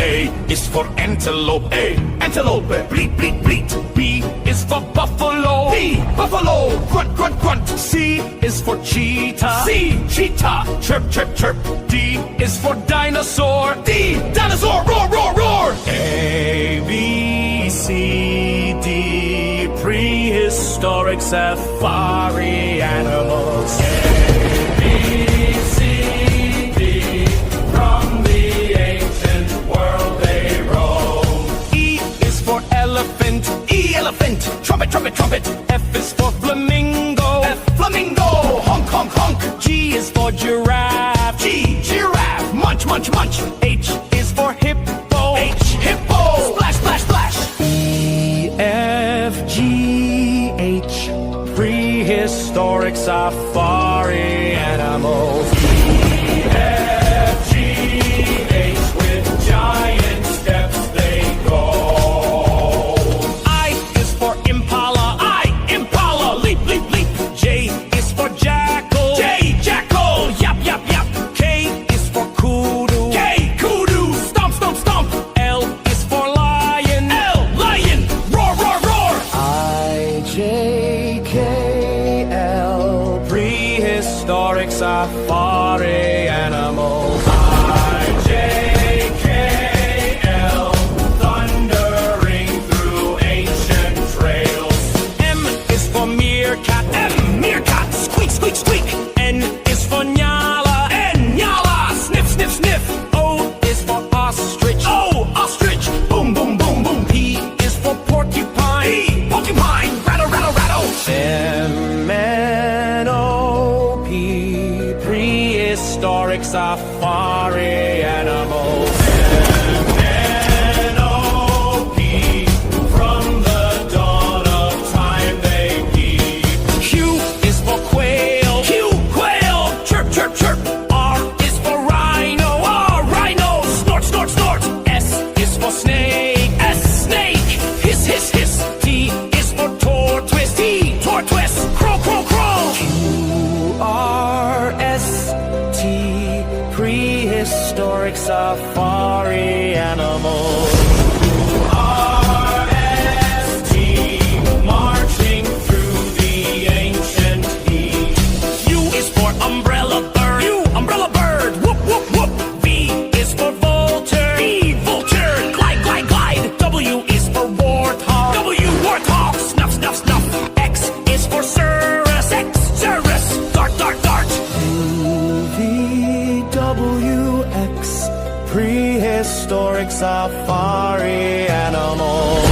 A is for antelope. A, antelope. Bleat, bleat, bleat. B is for buffalo. B, buffalo. Grunt, grunt, grunt. C is for cheetah. C, cheetah. Chirp, chirp, chirp. D is for dinosaur. D, dinosaur. Roar, roar, roar. A, B, C, D. Prehistoric safari animals. A, B, C, D. From the ancient world they roam. E is for elephant. E, elephant. Trumpet, trumpet, trumpet. F is for flamingo. F, flamingo. Honk, honk, honk. G is for giraffe. G, giraffe. Munch, munch, munch. H is for hippo. H, hippo. Splash, splash, splash. E, F, G, H. Prehistoric safari animals. E, F, G, H. With giant steps they go. I is for impala. I, impala. Leap, leap, leap. J is for jackal. J, jackal. Yap, yap, yap. K is for kudu. K, kudu. Stomp, stomp, stomp. L is for lion. L, lion. Roar, roar, roar. I, J, K, L. Prehistoric safari animals. I, J, K, L. Thundering through ancient trails. M is for meerkat. M, meerkat. Squeak, squeak, squeak. N is for nyala. N, nyala. Sniff, sniff, sniff. O is for ostrich. O, ostrich. Boom, boom, boom, boom. P is for porcupine. P, porcupine. Rattle, rattle, rattle. M-N-O-P. Prehistoric safari animals. M-N-O-P. From the dawn of time they peep. Q is for quail. Q, quail. Chirp, chirp, chirp. R is for rhino. R, rhino. Snort, snort, snort. S is for snake. S, snake. Hiss, hiss, hiss. T is for tortoise. T, tortoise. Crow, crow, crow. Q-R-S-T. Prehistoric safari animals. R-S-T. Marching through the ancient heat. U is for umbrella bird. U, umbrella bird. Whoop, whoop, whoop. V is for vulture. V, vulture. Glide, glide, glide. W is for warthog. W, warthog. Snuff, snuff, snuff. X is for cirrus. X, cirrus. Dart, dart, dart. U-V-W-X. Prehistoric safari animals.